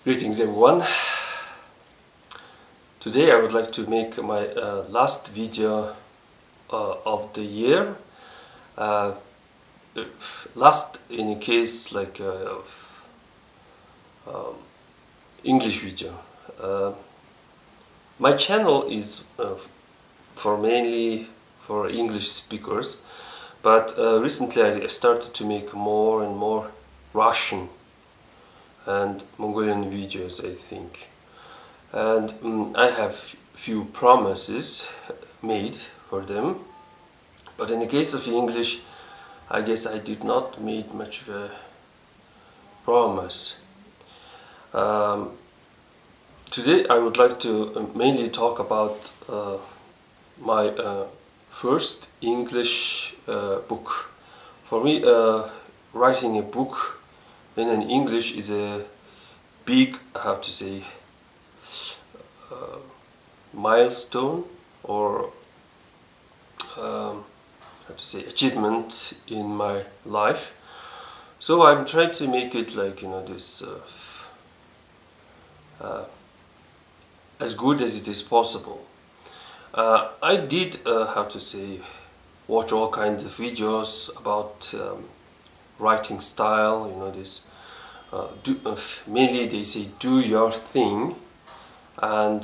Greetings everyone. Today I would like to make my last video of the year. Uh, Last in a case like English video. My channel is mainly for English speakers, but recently I started to make more and more Russian and Mongolian videos, I think. And I have few promises made for them, but in the case of English, I guess I did not make much of a promise. Today I would like to mainly talk about my first English book. For me, writing a book in English is a big, how to say, milestone or how to say, achievement in my life. So I'm trying to make it like, this as good as it is possible. I did how to say, watch all kinds of videos about writing style, this mainly they say do your thing, and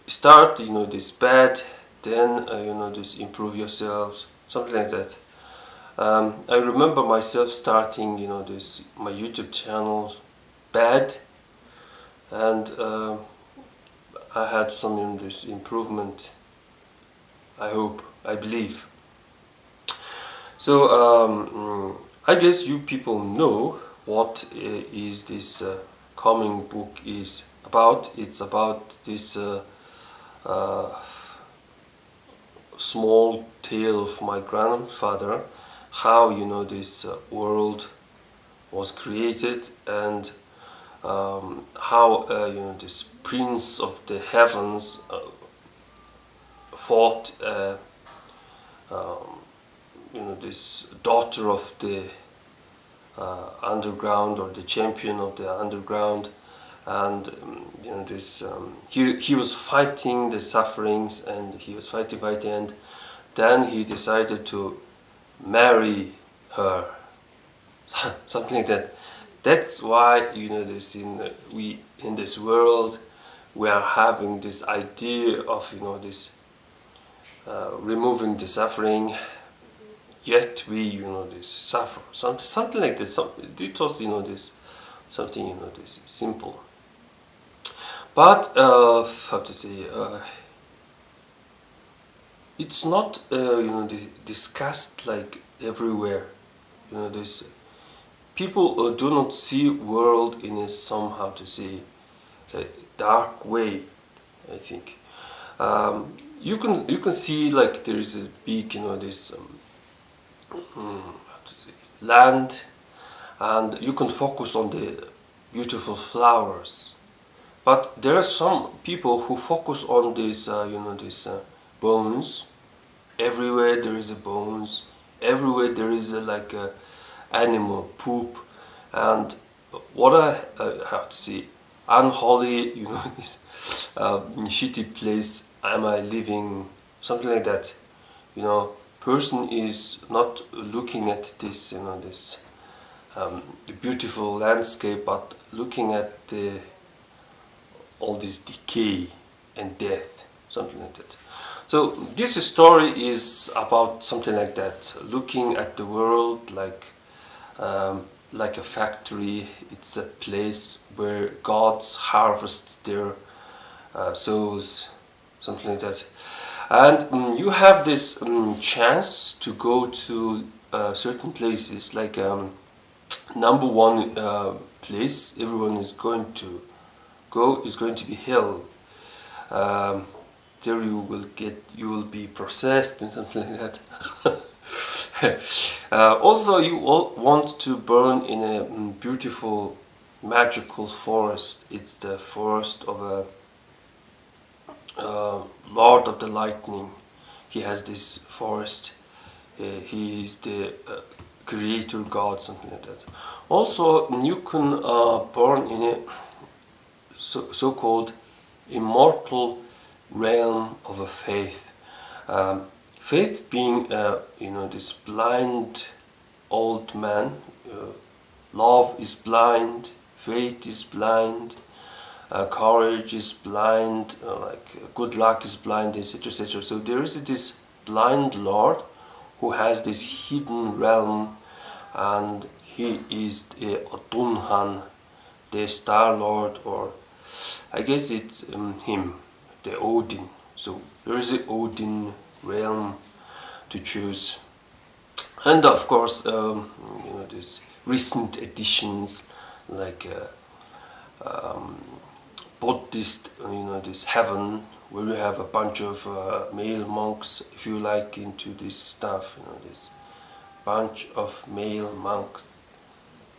start this bad, then this improve yourselves, something like that. I remember myself starting this my YouTube channel bad, and I had some this improvement, I hope, I believe. So I guess you people know what is this coming book is about. It's about this small tale of my grandfather, how this world was created, and how this prince of the heavens fought this daughter of the underground, or the champion of the underground, and he was fighting the sufferings, and he was fighting by the end. Then he decided to marry her, something like that. That's why this in this world we are having this idea of this removing the suffering, yet we this suffer, something like this. It was this something this simple, but how to say, it's not discussed like everywhere. This people do not see world in a somehow to say a dark way, I think. You can see like there is a big this how to say, land, and you can focus on the beautiful flowers. But there are some people who focus on this bones. Everywhere there is a bones. Everywhere there is like a animal poop, and what I have to say, unholy, this shitty place am I living, something like that. Person is not looking at this, this beautiful landscape, but looking at all this decay and death, something like that. So this story is about something like that, looking at the world like a factory. It's a place where gods harvest their souls, something like that. And you have this chance to go to certain places, like number one place everyone is going to go is going to be hell. There you will be processed and something like that. Also, you all want to burn in a beautiful, magical forest. It's the forest of a Lord of the Lightning. He has this forest. He is the creator God, something like that. Also, you can born in a so-called immortal realm of a faith. Faith being, this blind old man. Love is blind, faith is blind, courage is blind, good luck is blind, etc., etc. So there is this blind Lord who has this hidden realm, and he is the Otunhan, the Star Lord, or I guess it's him, the Odin. So there is an Odin realm to choose. And of course, these recent additions like Buddhist, this heaven, where you have a bunch of male monks, if you like, into this stuff, this bunch of male monks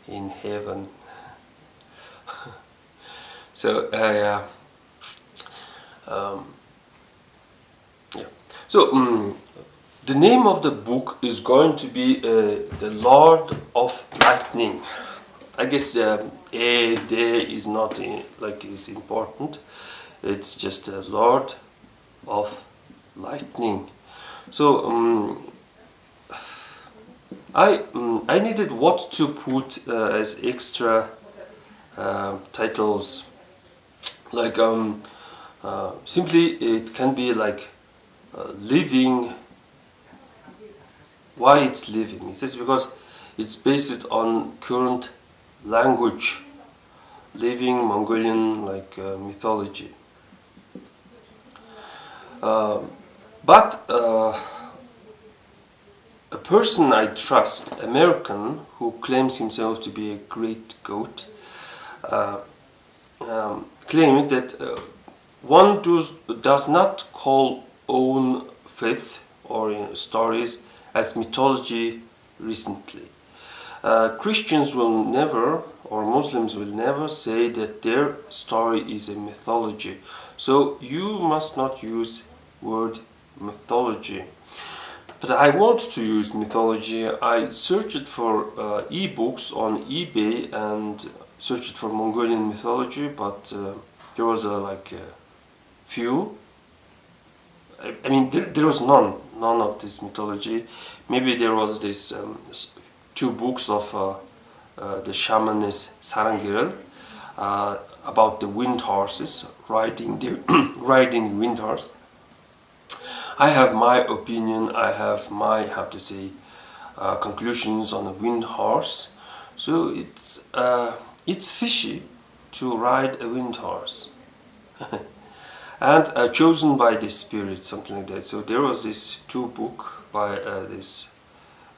in heaven. So yeah. So the name of the book is going to be The Lord of Lightning. I guess there is not is important. It's just the Lord of Lightning. So I needed what to put as extra titles. Like simply it can be like living. Why it's living? It is because it's based on current language, living Mongolian mythology. But a person I trust, American, who claims himself to be a great goat, claimed that one does not call own faith or stories as mythology recently. Christians will never, or Muslims will never, say that their story is a mythology. So you must not use word mythology. But I want to use mythology. I searched for ebooks on eBay and searched for Mongolian mythology, but there was a few. I mean, there was none of this mythology. Maybe there was this two books of the shamaness Sarangirel about the wind horses riding riding wind horse. I have my opinion. I have my conclusions on a wind horse. So it's fishy to ride a wind horse. And chosen by the spirit, something like that. So there was this two book by this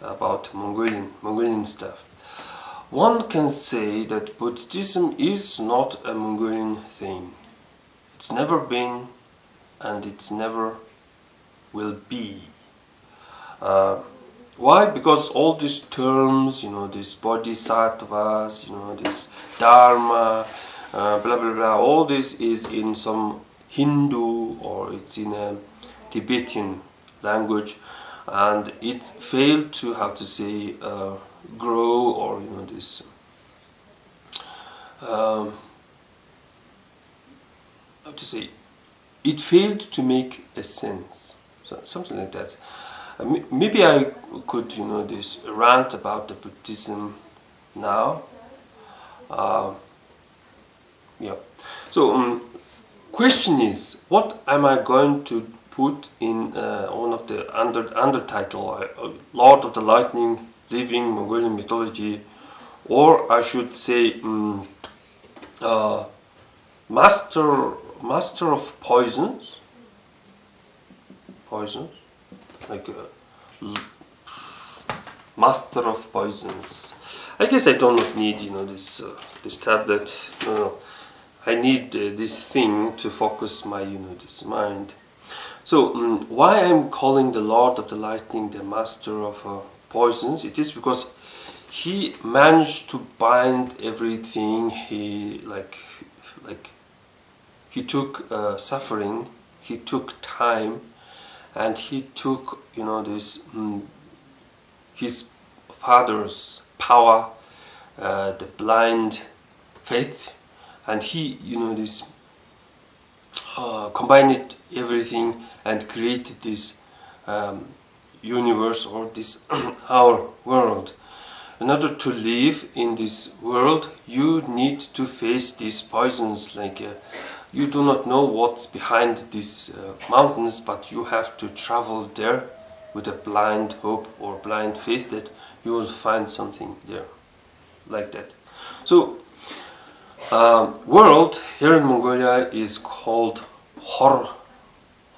about Mongolian stuff. One can say that Buddhism is not a Mongolian thing. It's never been, and it's never will be. Why? Because all these terms, these bodhisattvas, this dharma, blah blah blah, all this is in some Hindu or it's in a Tibetan language, and it failed to grow, or this it failed to make a sense, so something like that. Maybe I could this rant about the Buddhism now. Yeah. So question is, what am I going to put in one of the undertitle, Lord of the Lightning, Living Mongolian Mythology, or I should say Master of Poisons, like Master of Poisons. I guess I don't need this tablet. No. I need this thing to focus my this mind. So why I'm calling the Lord of the Lightning the Master of Poisons? It is because he managed to bind everything. He he took suffering, he took time, and he took his father's power, the blind faith, and he, this combined everything and created this universe, or this our world. In order to live in this world, you need to face these poisons. Like you do not know what's behind these mountains, but you have to travel there with a blind hope or blind faith that you will find something there, like that. So, world here in Mongolia is called Hur-h,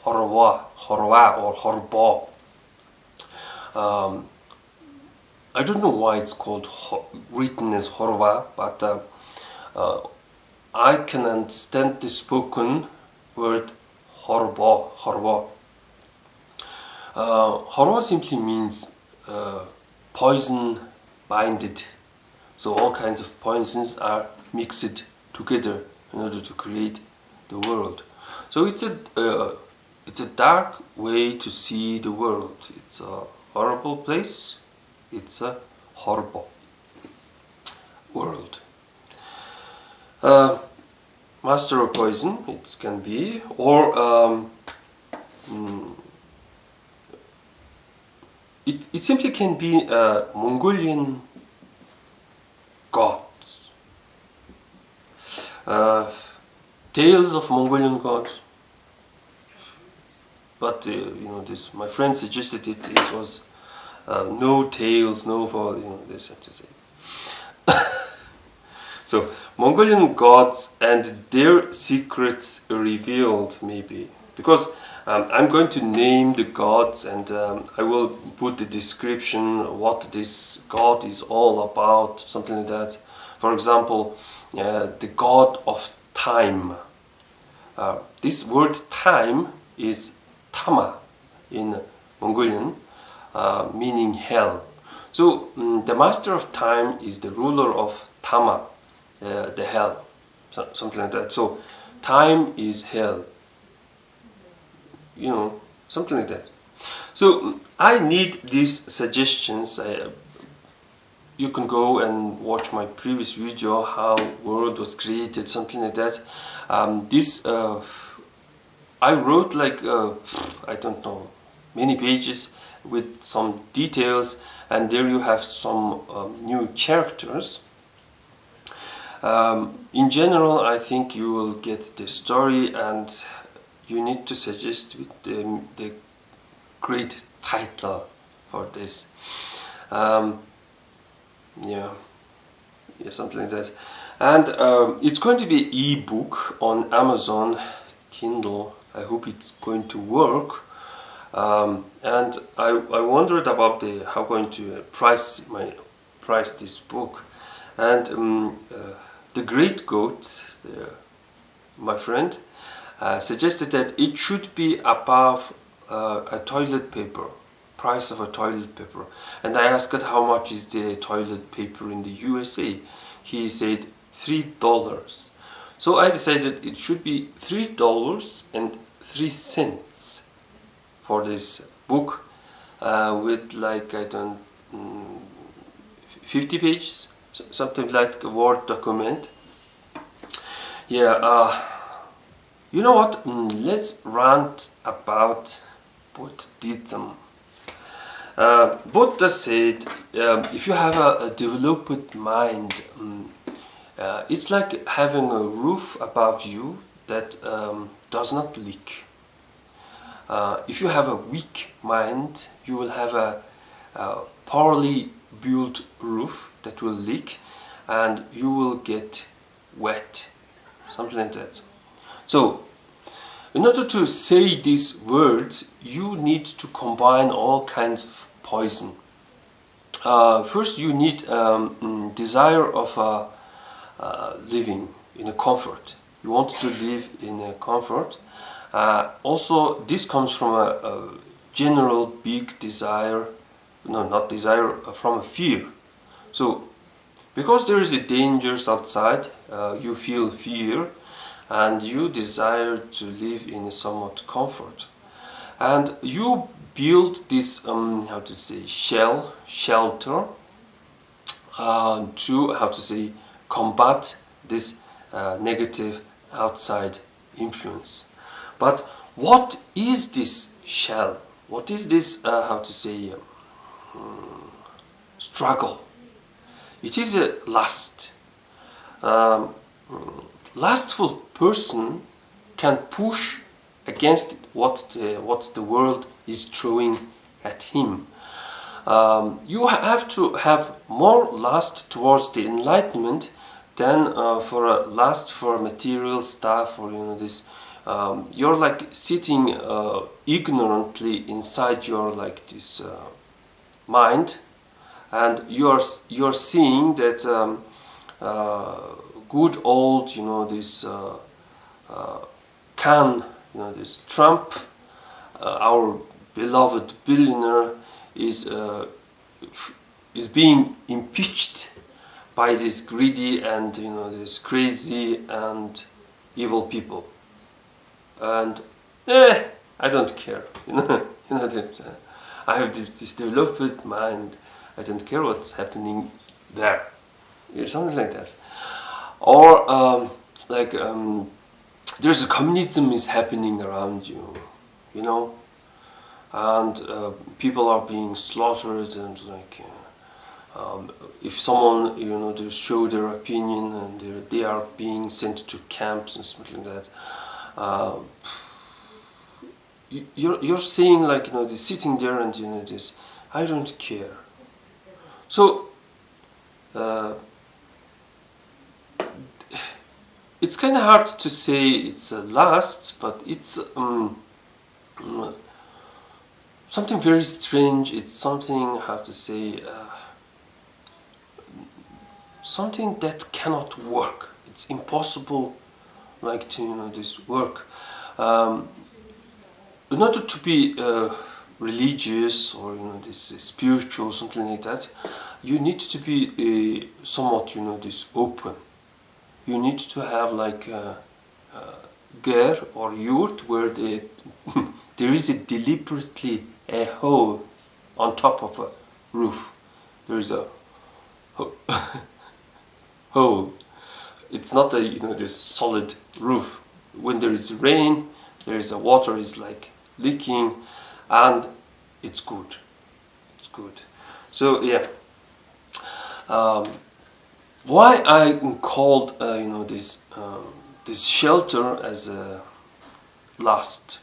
or Hur-bo. I don't know why it's called written as Hur-h, but I can understand the spoken word Hur-bo. Hur-h simply means poison binded. So all kinds of poisons are mixed together in order to create the world. So it's a dark way to see the world. It's a horrible place. It's a horrible world. Master of poison, it can be, or it simply can be Mongolian gods. Tales of Mongolian gods. But this my friend suggested it. It was no tales, no for this had to say. So Mongolian gods and their secrets revealed, maybe, because I'm going to name the gods, and I will put the description what this god is all about, something like that. For example, the god of time. This word time is tama in Mongolian, meaning hell. So the master of time is the ruler of tama, the hell, something like that. So time is hell, something like that. So I need these suggestions. You can go and watch my previous video, how world was created, something like that. I wrote like I don't know, many pages with some details, and there you have some new characters. In general, I think you will get the story, and you need to suggest with the great title for this. Yeah, something like that. And it's going to be e-book on Amazon Kindle. I hope it's going to work. And I wondered about how going to price this book. And the Great Goat, my friend, suggested that it should be above a toilet paper, price of a toilet paper. And I asked how much is the toilet paper in the USA. He said $3. So I decided it should be $3.03 for this book, with like 50 pages, something like a Word document. Yeah, you know what? Let's rant about Buddhism. Buddha said, if you have a developed mind, it's like having a roof above you that does not leak. If you have a weak mind, you will have a poorly built roof that will leak, and you will get wet, something like that. So, in order to say these words, you need to combine all kinds of poison. First, you need desire of living in a comfort. You want to live in a comfort. Also, this comes from a general big desire, no, not desire, from a fear. So, because there is a dangers outside, you feel fear, and you desire to live in a somewhat comfort. And you build this, shelter, to, how to say, combat this negative outside influence. But what is this shell? What is this, how to say, struggle? It is a lust. Lustful person can push against what the world is throwing at him. You have to have more lust towards the enlightenment than for a lust for material stuff, or this. You're like sitting ignorantly inside your like this mind, and you're seeing that good old this this Trump, our beloved billionaire, is being impeached by this greedy and this crazy and evil people, and I don't care. That I have this developed mind. I don't care what's happening there. Something like that. Or there's a communism is happening around you, and people are being slaughtered, and if someone they show their opinion, and they are being sent to camps and something like that. You're seeing this sitting there, and this I don't care. So it's kind of hard to say it's a lust, but it's something very strange. It's something, how to say, something that cannot work. It's impossible, to this work. In order to be religious or this spiritual, something like that, you need to be somewhat this open. You need to have like a ger or yurt where there is deliberately a hole on top of a roof. There is a hole. It's not a this solid roof. When there is rain, there is a water is like leaking, and it's good. It's good. So yeah. Why I called this shelter as a lust?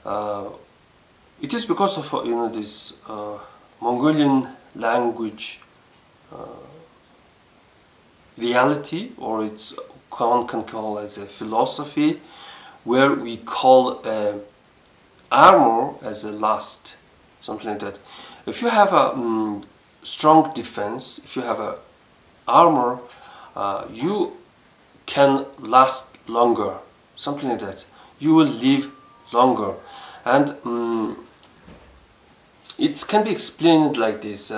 It is because of this Mongolian language reality, or it's one can call as a philosophy, where we call armor as a lust, something like that. If you have a strong defense, if you have a armor, you can last longer, something like that. You will live longer, and it can be explained like this.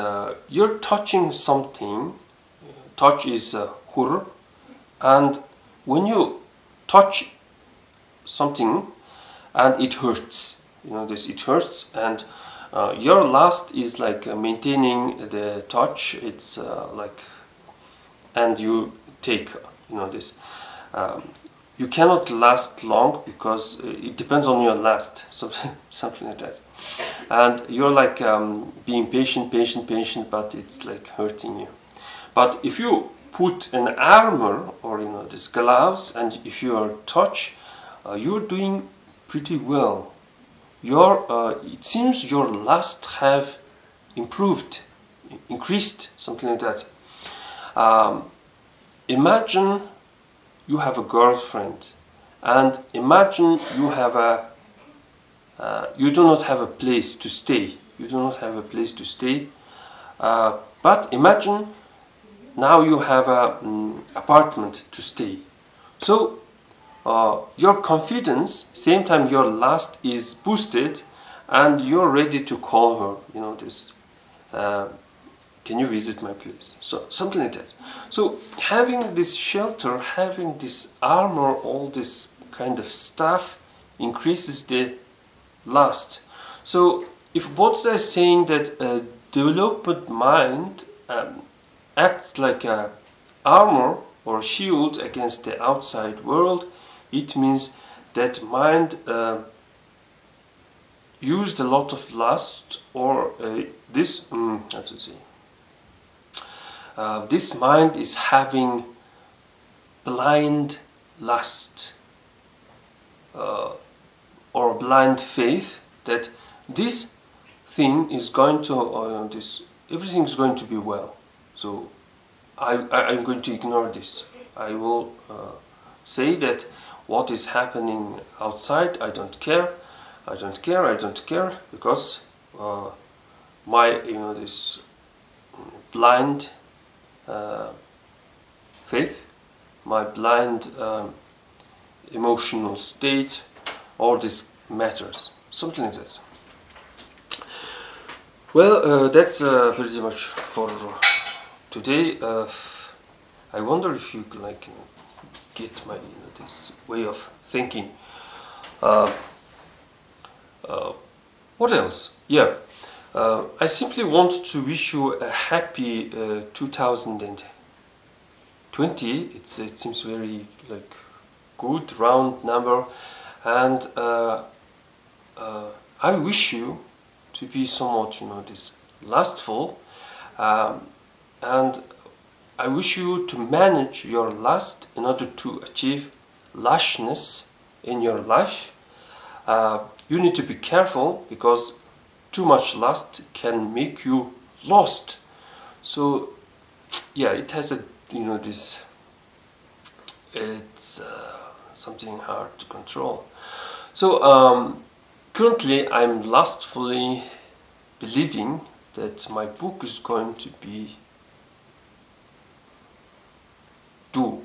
You're touching something. Touch is Hur, and when you touch something and it hurts, it hurts, and your last is like maintaining the touch. It's and you take this. You cannot last long because it depends on your last, something like that. And you're like being patient, but it's like hurting you. But if you put an armor or this gloves, and if you are touch, you're doing pretty well. It seems your lust have improved, increased, something like that. Imagine you have a girlfriend, and imagine you have you do not have a place to stay. You do not have a place to stay, but imagine now you have an apartment to stay. So your confidence, same time your lust is boosted, and you're ready to call her. This. Can you visit my place? So something like that. So having this shelter, having this armor, all this kind of stuff increases the lust. So if what they're saying that a developed mind acts like a armor or shield against the outside world. It means that mind used a lot of lust, or this how to say, this mind is having blind lust or blind faith that this thing is going to everything is going to be well. So I'm going to ignore this. I will say that what is happening outside, I don't care. I don't care, because my this blind faith, my blind emotional state, all this matters. Something like this. Well, that's pretty much for today. I wonder if you like get my this way of thinking. What else? Yeah, I simply want to wish you a happy 2020. It seems very like good round number, and I wish you to be somewhat this lustful, and I wish you to manage your lust in order to achieve lushness in your life. You need to be careful, because too much lust can make you lost. So yeah, it has a this, it's something hard to control. So currently I'm lustfully believing that my book is going to be do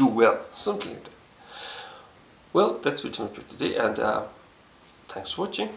well, something like that. Well, that's pretty much for today, and thanks for watching.